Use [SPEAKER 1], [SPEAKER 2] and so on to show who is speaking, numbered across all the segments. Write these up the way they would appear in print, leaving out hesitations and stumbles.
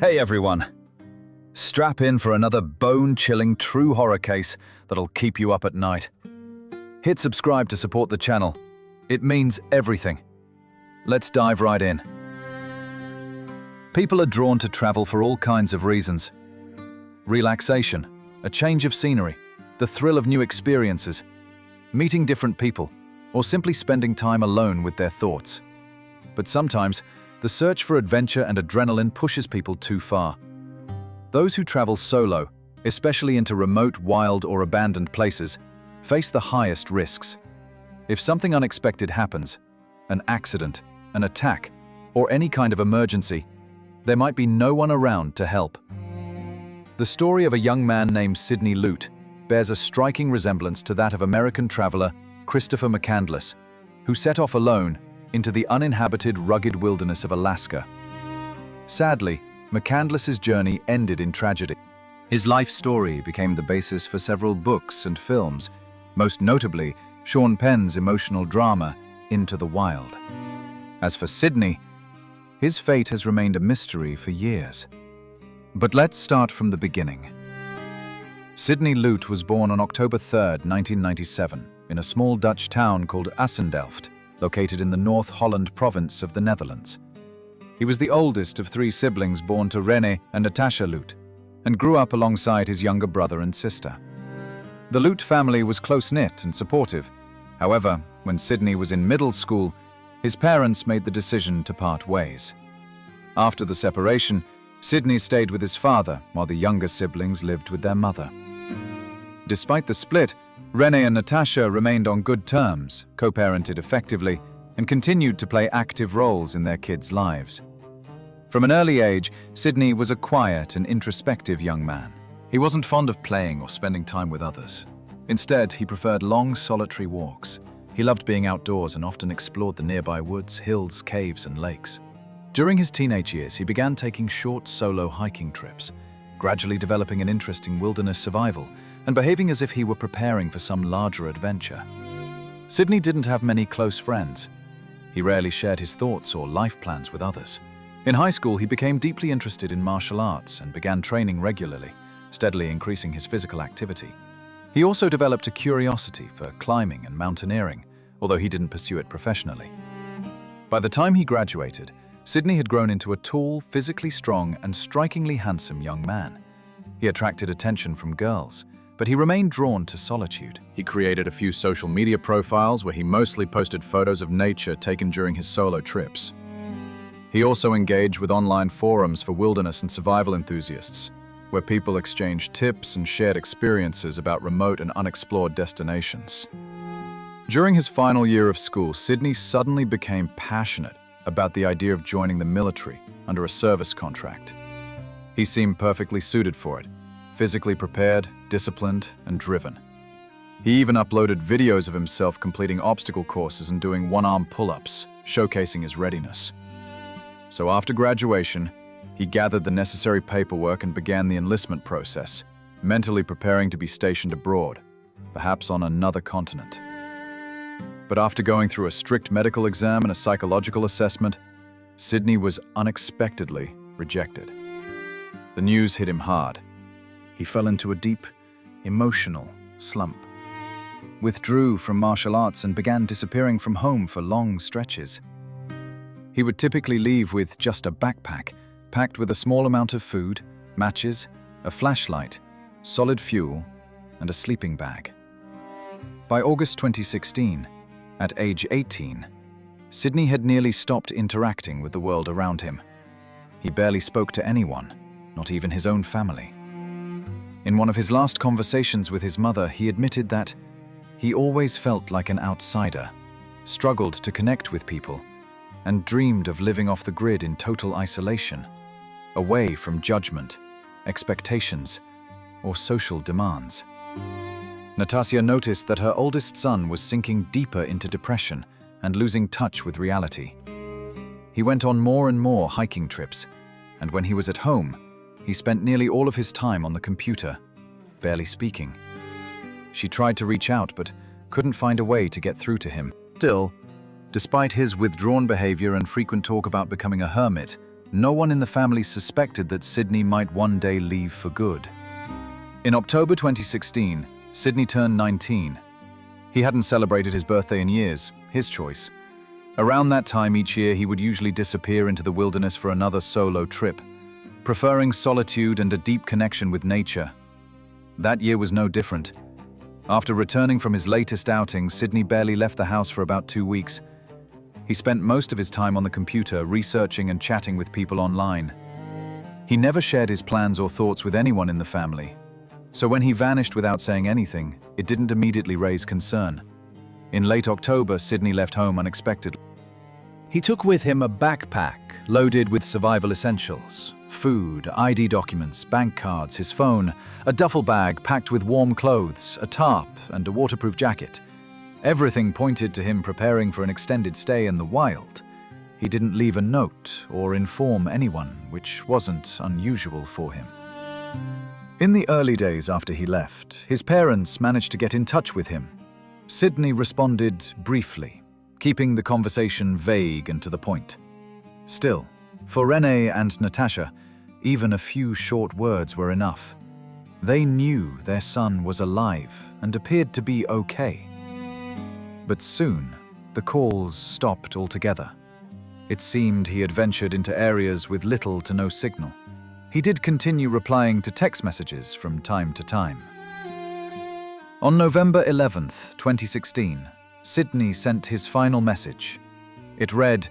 [SPEAKER 1] Hey everyone! Strap in for another bone-chilling true horror case that'll keep you up at night. Hit subscribe to support the channel. It means everything. Let's dive right in. People are drawn to travel for all kinds of reasons. Relaxation, a change of scenery, the thrill of new experiences, meeting different people, or simply spending time alone with their thoughts. But sometimes, the search for adventure and adrenaline pushes people too far. Those who travel solo, especially into remote, wild, or abandoned places, face the highest risks. If something unexpected happens, an accident, an attack, or any kind of emergency, there might be no one around to help. The story of a young man named Sidney Lute bears a striking resemblance to that of American traveler Christopher McCandless, who set off alone into the uninhabited, rugged wilderness of Alaska. Sadly, McCandless's journey ended in tragedy. His life story became the basis for several books and films, most notably Sean Penn's emotional drama, Into the Wild. As for Sidney, his fate has remained a mystery for years. But let's start from the beginning. Sidney Lute was born on October 3, 1997, in a small Dutch town called Asylum, located in the North Holland province of the Netherlands. He was the oldest of three siblings born to René and Natasha Lute, and grew up alongside his younger brother and sister. The Lute family was close-knit and supportive. However, when Sidney was in middle school, his parents made the decision to part ways. After the separation, Sidney stayed with his father, while the younger siblings lived with their mother. Despite the split, René and Natasha remained on good terms, co-parented effectively, and continued to play active roles in their kids' lives. From an early age, Sidney was a quiet and introspective young man. He wasn't fond of playing or spending time with others. Instead, he preferred long, solitary walks. He loved being outdoors and often explored the nearby woods, hills, caves, and lakes. During his teenage years, he began taking short, solo hiking trips, gradually developing an interest in wilderness survival and behaving as if he were preparing for some larger adventure. Sidney didn't have many close friends. He rarely shared his thoughts or life plans with others. In high school, he became deeply interested in martial arts and began training regularly, steadily increasing his physical activity. He also developed a curiosity for climbing and mountaineering, although he didn't pursue it professionally. By the time he graduated, Sidney had grown into a tall, physically strong, and strikingly handsome young man. He attracted attention from girls, but he remained drawn to solitude. He created a few social media profiles where he mostly posted photos of nature taken during his solo trips. He also engaged with online forums for wilderness and survival enthusiasts, where people exchanged tips and shared experiences about remote and unexplored destinations. During his final year of school, Sidney suddenly became passionate about the idea of joining the military under a service contract. He seemed perfectly suited for it, physically prepared, disciplined, and driven. He even uploaded videos of himself completing obstacle courses and doing one-arm pull-ups, showcasing his readiness. So after graduation, he gathered the necessary paperwork and began the enlistment process, mentally preparing to be stationed abroad, perhaps on another continent. But after going through a strict medical exam and a psychological assessment, Sidney was unexpectedly rejected. The news hit him hard. He fell into a deep, emotional slump, withdrew from martial arts and began disappearing from home for long stretches. He would typically leave with just a backpack, packed with a small amount of food, matches, a flashlight, solid fuel, and a sleeping bag. By August 2016, at age 18, Sidney had nearly stopped interacting with the world around him. He barely spoke to anyone, not even his own family. In one of his last conversations with his mother, he admitted that he always felt like an outsider, struggled to connect with people, and dreamed of living off the grid in total isolation, away from judgment, expectations, or social demands. Natasha noticed that her oldest son was sinking deeper into depression and losing touch with reality. He went on more and more hiking trips, and when he was at home, he spent nearly all of his time on the computer, barely speaking. She tried to reach out but couldn't find a way to get through to him. Still, despite his withdrawn behavior and frequent talk about becoming a hermit, no one in the family suspected that Sidney might one day leave for good. In October 2016, Sidney turned 19. He hadn't celebrated his birthday in years, his choice. Around that time each year, he would usually disappear into the wilderness for another solo trip, preferring solitude and a deep connection with nature. That year was no different. After returning from his latest outing, Sidney barely left the house for about 2 weeks. He spent most of his time on the computer, researching and chatting with people online. He never shared his plans or thoughts with anyone in the family. So when he vanished without saying anything, it didn't immediately raise concern. In late October, Sidney left home unexpectedly. He took with him a backpack loaded with survival essentials: food, ID documents, bank cards, his phone, a duffel bag packed with warm clothes, a tarp, and a waterproof jacket. Everything pointed to him preparing for an extended stay in the wild. He didn't leave a note or inform anyone, which wasn't unusual for him. In the early days after he left, his parents managed to get in touch with him. Sidney responded briefly, keeping the conversation vague and to the point. Still, for Renee and Natasha, even a few short words were enough. They knew their son was alive and appeared to be okay. But soon, the calls stopped altogether. It seemed he had ventured into areas with little to no signal. He did continue replying to text messages from time to time. On November 11th, 2016, Sidney sent his final message. It read,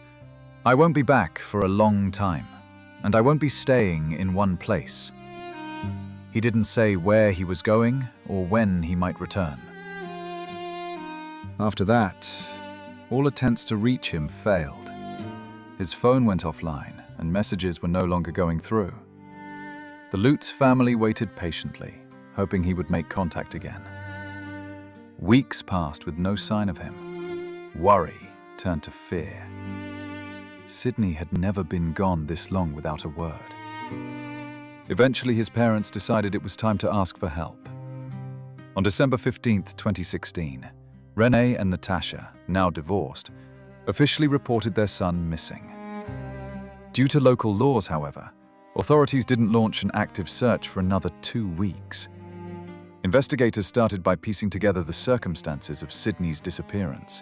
[SPEAKER 1] "I won't be back for a long time, and I won't be staying in one place." He didn't say where he was going or when he might return. After that, all attempts to reach him failed. His phone went offline, and messages were no longer going through. The Lute family waited patiently, hoping he would make contact again. Weeks passed with no sign of him. Worry turned to fear. Sidney had never been gone this long without a word. Eventually, his parents decided it was time to ask for help. On December 15th, 2016, Renee and Natasha, now divorced, officially reported their son missing. Due to local laws, however, authorities didn't launch an active search for another 2 weeks. Investigators started by piecing together the circumstances of Sidney's disappearance.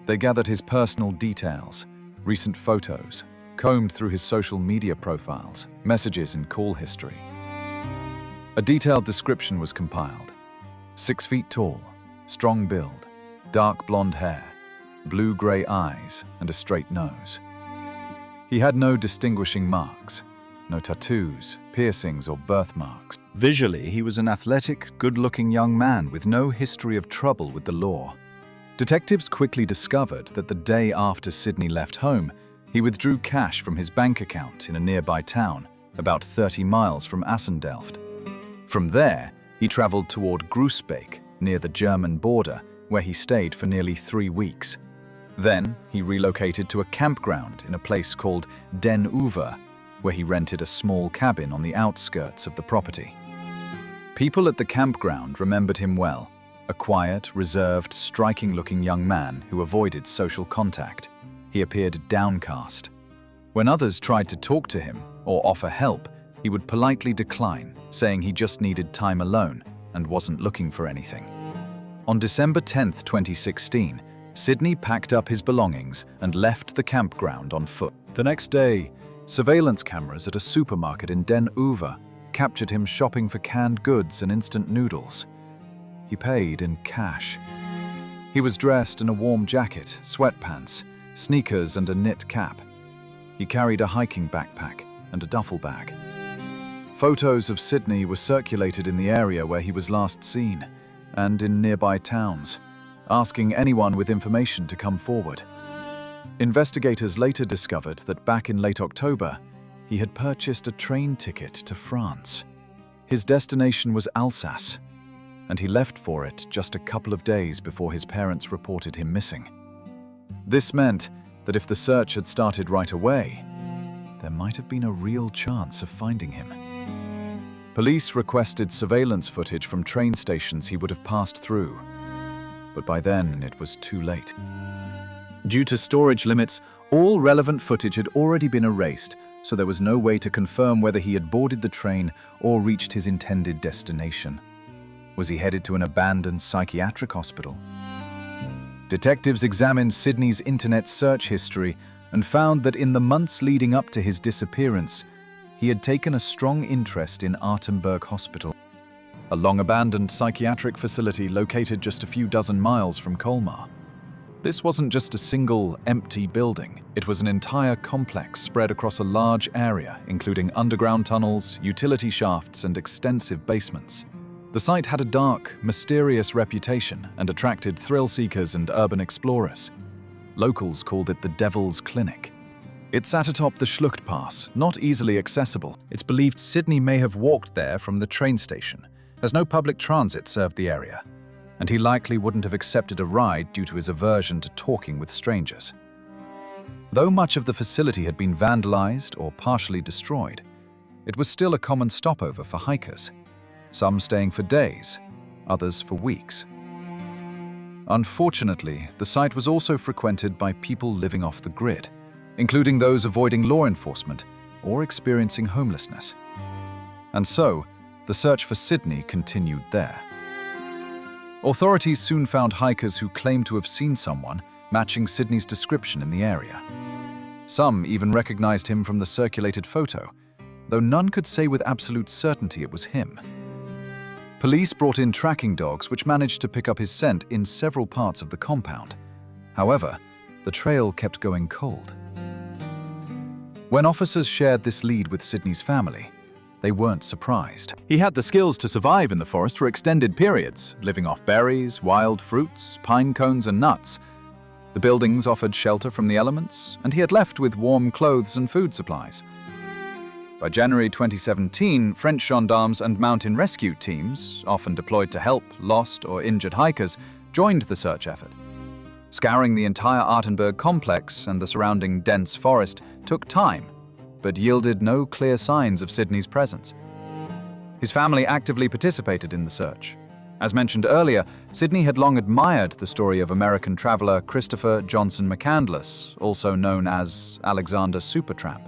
[SPEAKER 1] They gathered his personal details, recent photos, combed through his social media profiles, messages and call history. A detailed description was compiled. 6 feet tall, strong build, dark blonde hair, blue-gray eyes, and a straight nose. He had no distinguishing marks, no tattoos, piercings, or birthmarks. Visually, he was an athletic, good-looking young man with no history of trouble with the law. Detectives quickly discovered that the day after Sidney left home, he withdrew cash from his bank account in a nearby town, about 30 miles from Asylum. From there, he traveled toward Groesbeek, near the German border, where he stayed for nearly 3 weeks. Then, he relocated to a campground in a place called Den Uver, where he rented a small cabin on the outskirts of the property. People at the campground remembered him well, a quiet, reserved, striking-looking young man who avoided social contact. He appeared downcast. When others tried to talk to him or offer help, he would politely decline, saying he just needed time alone and wasn't looking for anything. On December 10th, 2016, Sidney packed up his belongings and left the campground on foot. The next day, surveillance cameras at a supermarket in Den Uver captured him shopping for canned goods and instant noodles. He paid in cash. He was dressed in a warm jacket, sweatpants, sneakers, and a knit cap. He carried a hiking backpack and a duffel bag. Photos of Sidney were circulated in the area where he was last seen and in nearby towns, asking anyone with information to come forward. Investigators later discovered that back in late October, he had purchased a train ticket to France. His destination was Alsace, and he left for it just a couple of days before his parents reported him missing. This meant that if the search had started right away, there might have been a real chance of finding him. Police requested surveillance footage from train stations he would have passed through, but by then it was too late. Due to storage limits, all relevant footage had already been erased, so there was no way to confirm whether he had boarded the train or reached his intended destination. Was he headed to an abandoned psychiatric hospital? Detectives examined Sidney's internet search history and found that in the months leading up to his disappearance, he had taken a strong interest in Artenberg Hospital, a long-abandoned psychiatric facility located just a few dozen miles from Colmar. This wasn't just a single, empty building. It was an entire complex spread across a large area, including underground tunnels, utility shafts, and extensive basements. The site had a dark, mysterious reputation and attracted thrill-seekers and urban explorers. Locals called it the Devil's Clinic. It sat atop the Schlucht Pass, not easily accessible. It's believed Sidney may have walked there from the train station, as no public transit served the area, and he likely wouldn't have accepted a ride due to his aversion to talking with strangers. Though much of the facility had been vandalized or partially destroyed, it was still a common stopover for hikers, some staying for days, others for weeks. Unfortunately, the site was also frequented by people living off the grid, including those avoiding law enforcement or experiencing homelessness. And so, the search for Sidney continued there. Authorities soon found hikers who claimed to have seen someone matching Sidney's description in the area. Some even recognized him from the circulated photo, though none could say with absolute certainty it was him. Police brought in tracking dogs which managed to pick up his scent in several parts of the compound. However, the trail kept going cold. When officers shared this lead with Sidney's family, they weren't surprised. He had the skills to survive in the forest for extended periods, living off berries, wild fruits, pine cones, and nuts. The buildings offered shelter from the elements, and he had left with warm clothes and food supplies. By January 2017, French gendarmes and mountain rescue teams, often deployed to help lost or injured hikers, joined the search effort. Scouring the entire Artenberg complex and the surrounding dense forest took time, but yielded no clear signs of Sidney's presence. His family actively participated in the search. As mentioned earlier, Sidney had long admired the story of American traveler Christopher McCandless, also known as Alexander Supertramp.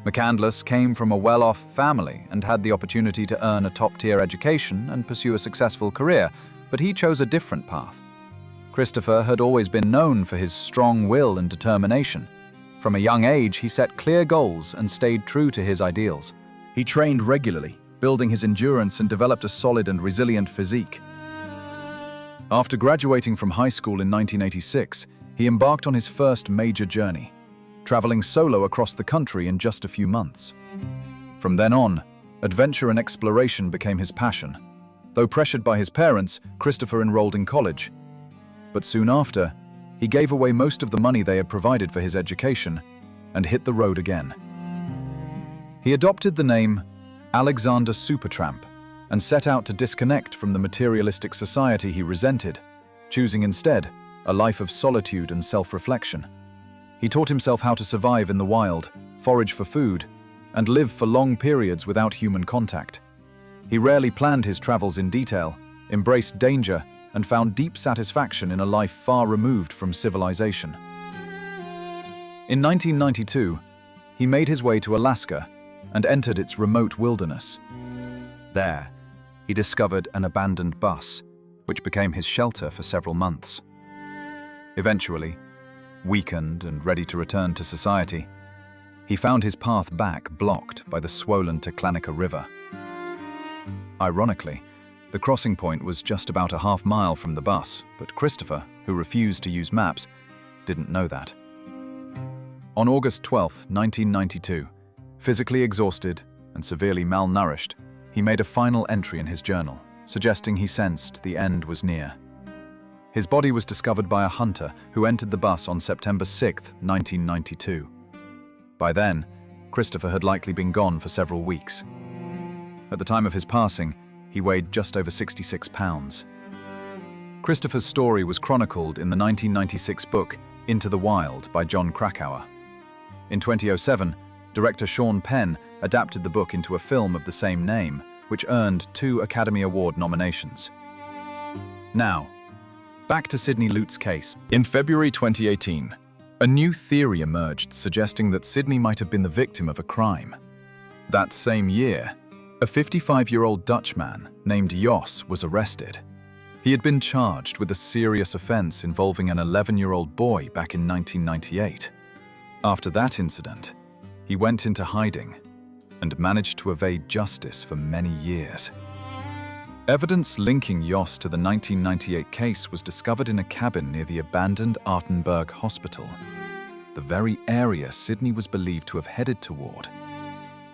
[SPEAKER 1] McCandless came from a well-off family and had the opportunity to earn a top-tier education and pursue a successful career, but he chose a different path. Christopher had always been known for his strong will and determination. From a young age, he set clear goals and stayed true to his ideals. He trained regularly, building his endurance and developed a solid and resilient physique. After graduating from high school in 1986, he embarked on his first major journey, traveling solo across the country in just a few months. From then on, adventure and exploration became his passion. Though pressured by his parents, Christopher enrolled in college. But soon after, he gave away most of the money they had provided for his education and hit the road again. He adopted the name Alexander Supertramp and set out to disconnect from the materialistic society he resented, choosing instead a life of solitude and self-reflection. He taught himself how to survive in the wild, forage for food, and live for long periods without human contact. He rarely planned his travels in detail, embraced danger, and found deep satisfaction in a life far removed from civilization. In 1992, he made his way to Alaska and entered its remote wilderness. There, he discovered an abandoned bus, which became his shelter for several months. Eventually, weakened and ready to return to society, he found his path back blocked by the swollen Teclanica River. Ironically, the crossing point was just about a half-mile from the bus, but Christopher, who refused to use maps, didn't know that. On August 12, 1992, physically exhausted and severely malnourished, he made a final entry in his journal, suggesting he sensed the end was near. His body was discovered by a hunter who entered the bus on September 6, 1992. By then, Christopher had likely been gone for several weeks. At the time of his passing, he weighed just over 66 pounds. Christopher's story was chronicled in the 1996 book Into the Wild by John Krakauer. In 2007, director Sean Penn adapted the book into a film of the same name, which earned 2 Academy Award nominations. Now, back to Sidney Lute's case. In February 2018, A new theory emerged suggesting that Sidney might have been the victim of a crime. That same year, a 55-year-old Dutchman named Jos was arrested. He had been charged with a serious offense involving an 11-year-old boy back in 1998. After that incident, he went into hiding and managed to evade justice for many years. Evidence linking Jos to the 1998 case was discovered in a cabin near the abandoned Artenberg hospital, the very area Sidney was believed to have headed toward.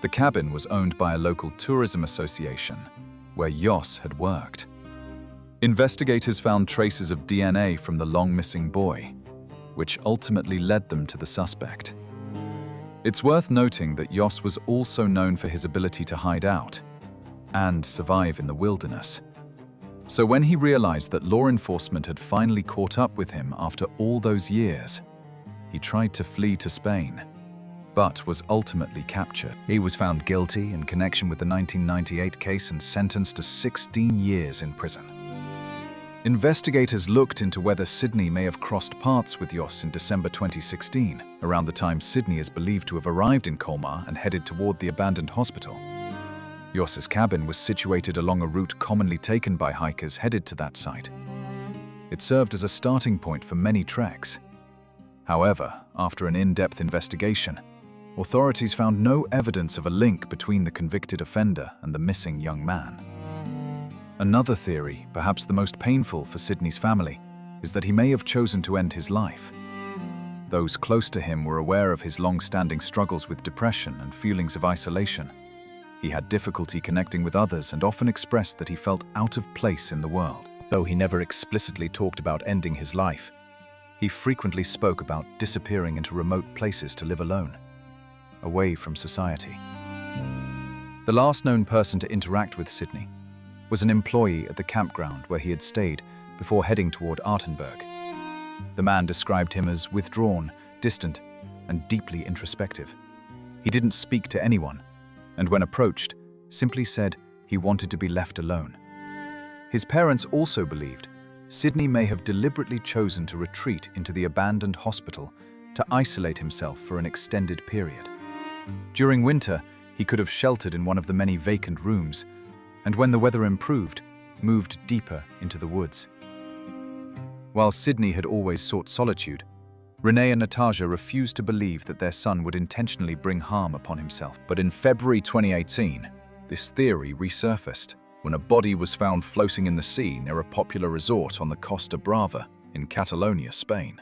[SPEAKER 1] The cabin was owned by a local tourism association, where Jos had worked. Investigators found traces of DNA from the long-missing boy, which ultimately led them to the suspect. It's worth noting that Jos was also known for his ability to hide out and survive in the wilderness. So when he realized that law enforcement had finally caught up with him after all those years, he tried to flee to Spain, but was ultimately captured. He was found guilty in connection with the 1998 case and sentenced to 16 years in prison. Investigators looked into whether Sidney may have crossed paths with Jos in December 2016, around the time Sidney is believed to have arrived in Colmar and headed toward the abandoned hospital. Jos's cabin was situated along a route commonly taken by hikers headed to that site. It served as a starting point for many treks. However, after an in-depth investigation, authorities found no evidence of a link between the convicted offender and the missing young man. Another theory, perhaps the most painful for Sidney's family, is that he may have chosen to end his life. Those close to him were aware of his long-standing struggles with depression and feelings of isolation. He had difficulty connecting with others and often expressed that he felt out of place in the world. Though he never explicitly talked about ending his life, he frequently spoke about disappearing into remote places to live alone, away from society. The last known person to interact with Sidney was an employee at the campground where he had stayed before heading toward Artenberg. The man described him as withdrawn, distant, and deeply introspective. He didn't speak to anyone, and when approached, simply said he wanted to be left alone. His parents also believed Sidney may have deliberately chosen to retreat into the abandoned hospital to isolate himself for an extended period. During winter, he could have sheltered in one of the many vacant rooms, and when the weather improved, moved deeper into the woods. While Sidney had always sought solitude, Renee and Natasha refused to believe that their son would intentionally bring harm upon himself. But in February 2018, this theory resurfaced when a body was found floating in the sea near a popular resort on the Costa Brava in Catalonia, Spain.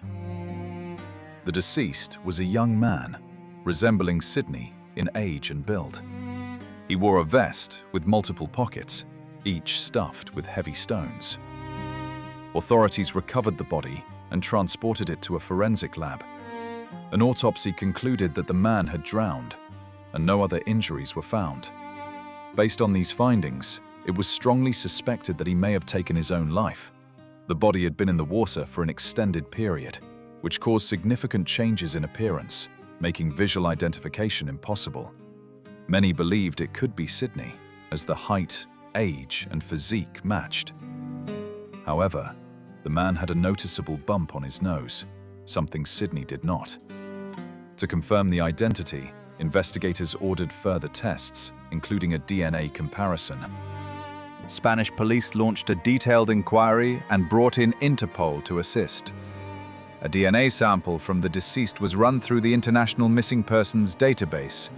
[SPEAKER 1] The deceased was a young man, resembling Sidney in age and build. He wore a vest with multiple pockets, each stuffed with heavy stones. Authorities recovered the body and transported it to a forensic lab. An autopsy concluded that the man had drowned, and no other injuries were found. Based on these findings, it was strongly suspected that he may have taken his own life. The body had been in the water for an extended period, which caused significant changes in appearance, making visual identification impossible. Many believed it could be Sidney, as the height, age, and physique matched. However, the man had a noticeable bump on his nose, something Sidney did not. To confirm the identity, investigators ordered further tests, including a DNA comparison. Spanish police launched a detailed inquiry and brought in Interpol to assist. A DNA sample from the deceased was run through the International Missing Persons database,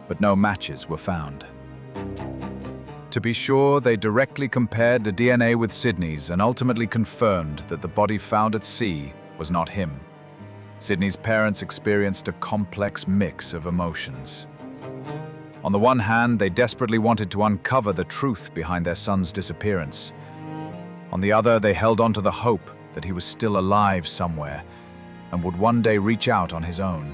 [SPEAKER 1] but no matches were found. To be sure, they directly compared the DNA with Sidney's and ultimately confirmed that the body found at sea was not him. Sidney's parents experienced a complex mix of emotions. On the one hand, they desperately wanted to uncover the truth behind their son's disappearance. On the other, they held on to the hope that he was still alive somewhere and would one day reach out on his own.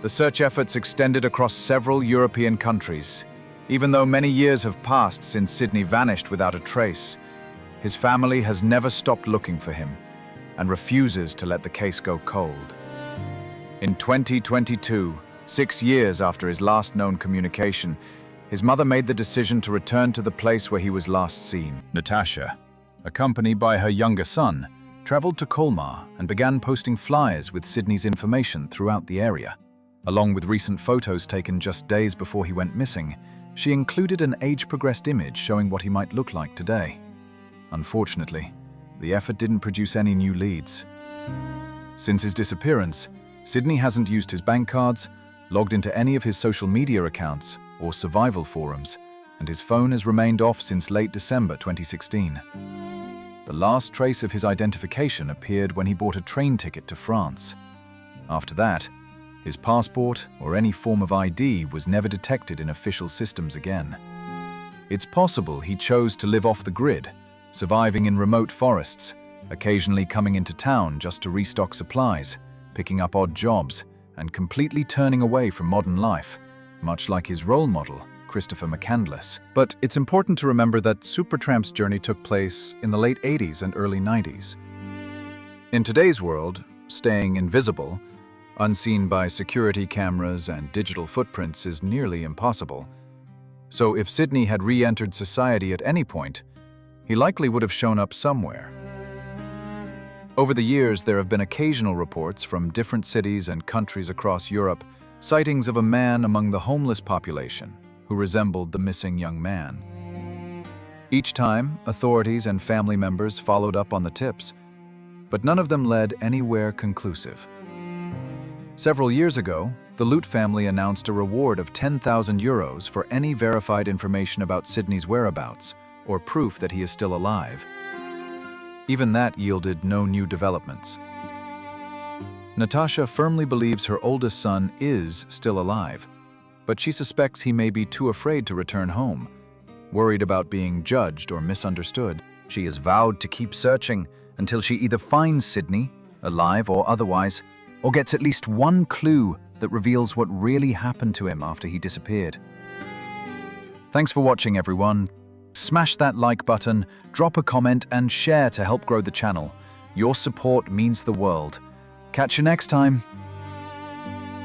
[SPEAKER 1] The search efforts extended across several European countries. Even though many years have passed since Sidney vanished without a trace, his family has never stopped looking for him and refuses to let the case go cold. In 2022, 6 years after his last known communication, his mother made the decision to return to the place where he was last seen. Natasha, accompanied by her younger son, traveled to Colmar and began posting flyers with Sidney's information throughout the area. Along with recent photos taken just days before he went missing, she included an age-progressed image showing what he might look like today. Unfortunately, the effort didn't produce any new leads. Since his disappearance, Sidney hasn't used his bank cards, logged into any of his social media accounts or survival forums, and his phone has remained off since late December 2016. The last trace of his identification appeared when he bought a train ticket to France. After that, his passport or any form of ID was never detected in official systems again. It's possible he chose to live off the grid, surviving in remote forests, occasionally coming into town just to restock supplies, picking up odd jobs, and completely turning away from modern life, much like his role model, Christopher McCandless. But it's important to remember that Supertramp's journey took place in the late 80s and early 90s. In today's world, staying invisible, unseen by security cameras and digital footprints is nearly impossible. So if Sidney had re-entered society at any point, he likely would have shown up somewhere. Over the years, there have been occasional reports from different cities and countries across Europe, sightings of a man among the homeless population who resembled the missing young man. Each time, authorities and family members followed up on the tips, but none of them led anywhere conclusive. Several years ago, the Lute family announced a reward of €10,000 for any verified information about Sidney's whereabouts or proof that he is still alive. Even that yielded no new developments. Natasha firmly believes her oldest son is still alive, but she suspects he may be too afraid to return home, worried about being judged or misunderstood. She has vowed to keep searching until she either finds Sidney, alive or otherwise, or gets at least one clue that reveals what really happened to him after he disappeared. Thanks for watching, everyone. Smash that like button, drop a comment, and share to help grow the channel. Your support means the world. Catch you next time.